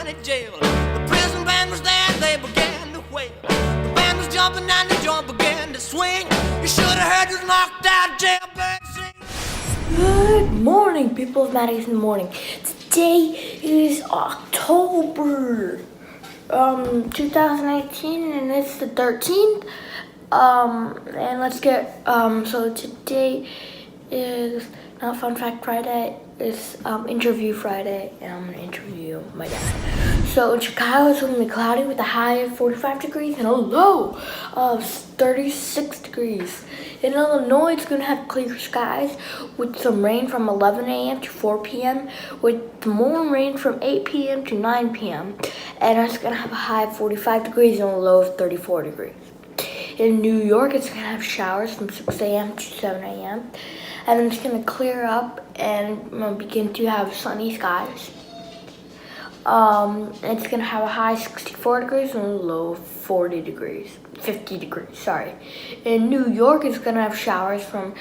County Jail. The prison band was there, they began to wail. The band was jumping and the joint began to swing. You should have heard this knocked out jailbird sing. Good morning, people of Maddox in the morning. Today is October 2018 and it's the 13th. And let's get so today is not Fun Fact Friday, it's Interview Friday, and I'm gonna interview my dad. So in Chicago it's gonna be cloudy with a high of 45 degrees and a low of 36 degrees. In Illinois it's gonna have clear skies with some rain from 11 a.m. to 4 p.m. with more rain from 8 p.m. to 9 p.m. and it's gonna have a high of 45 degrees and a low of 34 degrees. In New York, it's gonna have showers from 6 a.m. to 7 a.m. and then it's gonna clear up and begin to have sunny skies. It's gonna have a high 64 degrees and a low 50 degrees, sorry. In New York, it's gonna have showers from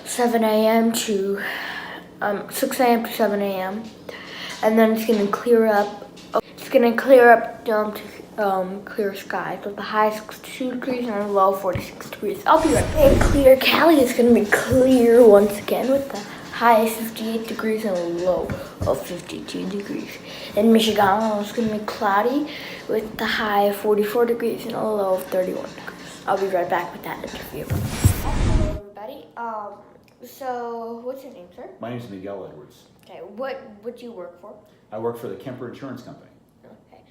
7 a.m. to 6 a.m. to 7 a.m. and then it's gonna clear up. It's gonna clear up to clear skies with a high 62 degrees and a low 46 degrees. I'll be right back. In clear Cali, it's gonna be clear once again with the high 58 degrees and a low of 52 degrees. In Michigan, it's gonna be cloudy with the high of 44 degrees and a low of 31 degrees. I'll be right back with that interview. Hello, everybody. So what's your name, sir? My name is Miguel Edwards. Okay, what do you work for? I work for the Kemper Insurance Company. Okay,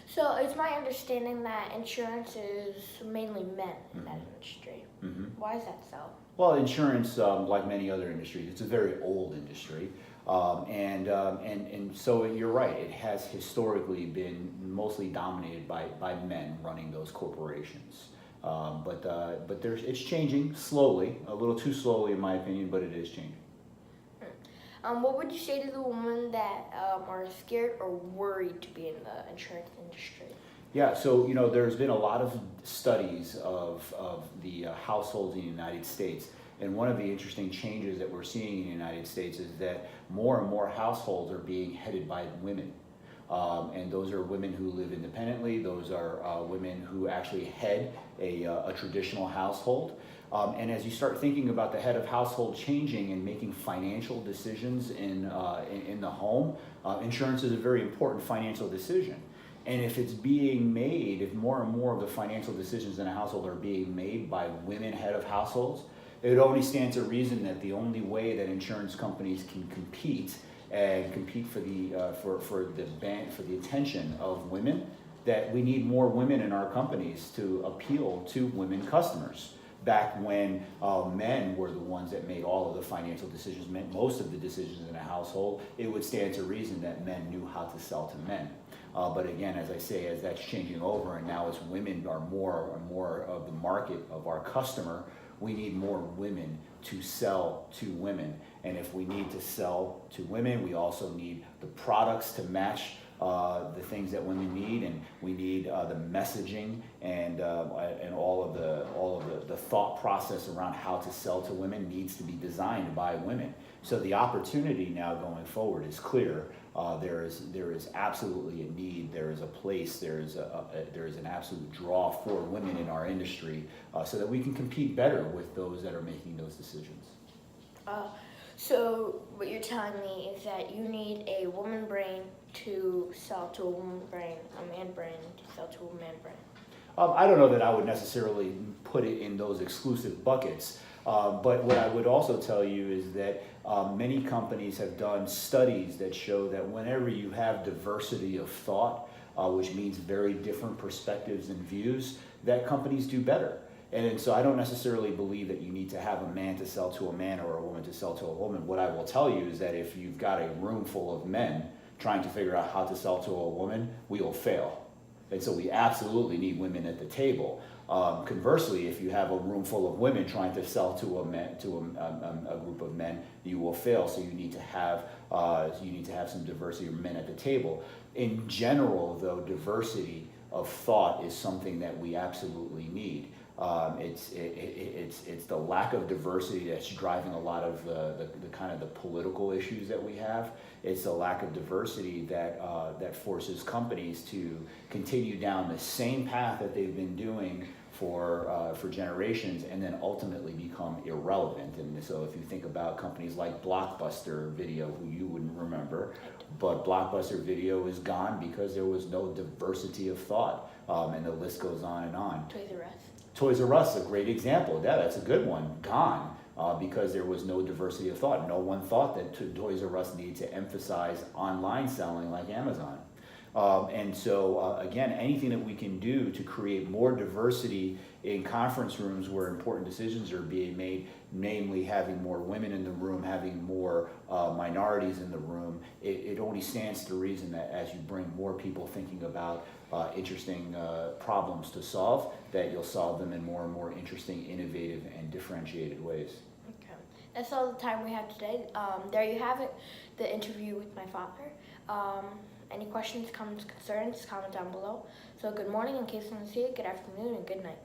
so it's my understanding that insurance is mainly men in that industry. Mm-hmm. Why is that so? Well, insurance, like many other industries, it's a very old industry, and so you're right. It has historically been mostly dominated by men running those corporations. But it's changing slowly, a little too slowly in my opinion, but it is changing. What would you say to the women that are scared or worried to be in the insurance industry? Yeah, so there's been a lot of studies of the households in the United States, and one of the interesting changes that we're seeing in the United States is that more and more households are being headed by women. And those are women who live independently. Those are women who actually head a traditional household. And as you start thinking about the head of household changing and making financial decisions in the home, insurance is a very important financial decision. And if it's being made, if more and more of the financial decisions in a household are being made by women head of households, it only stands to reason that the only way that insurance companies can compete for the attention of women, that we need more women in our companies to appeal to women customers. Back when men were the ones that made all of the financial decisions, meant most of the decisions in a household, it would stand to reason that men knew how to sell to men. But again, as I say, as that's changing over, and now as women are more and more of the market of our customer, we need more women to sell to women. And if we need to sell to women, we also need the products to match the things that women need, and we need the messaging and all of the thought process around how to sell to women needs to be designed by women. So the opportunity now going forward is clear. There is absolutely a need. There is a place. There is an absolute draw for women in our industry, so that we can compete better with those that are making those decisions. So what you're telling me is that you need a woman brain to sell to a woman brain, a man brain to sell to a man brain. I don't know that I would necessarily put it in those exclusive buckets, but what I would also tell you is that many companies have done studies that show that whenever you have diversity of thought, which means very different perspectives and views, that companies do better. And so I don't necessarily believe that you need to have a man to sell to a man or a woman to sell to a woman. What I will tell you is that if you've got a room full of men trying to figure out how to sell to a woman, we will fail. And so we absolutely need women at the table. Conversely, if you have a room full of women trying to sell to a group of men, you will fail. So you need to have some diversity of men at the table. In general, though, diversity of thought is something that we absolutely need. It's the lack of diversity that's driving a lot of the kind of the political issues that we have. It's a lack of diversity that forces companies to continue down the same path that they've been doing for generations, and then ultimately become irrelevant. And so if you think about companies like Blockbuster Video, who you wouldn't remember, but Blockbuster Video is gone because there was no diversity of thought, and the list goes on and on. Toys R Us. Toys R Us, a great example. Yeah, that's a good one. Gone because there was no diversity of thought. No one thought that Toys R Us needed to emphasize online selling like Amazon. And so, again, anything that we can do to create more diversity in conference rooms where important decisions are being made, namely having more women in the room, having more minorities in the room, it only stands to reason that as you bring more people thinking about interesting problems to solve, that you'll solve them in more and more interesting, innovative, and differentiated ways. Okay. That's all the time we have today. There you have it, the interview with my father. Any questions, comments, concerns, comment down below. So good morning in case I don't see you, good afternoon, and good night.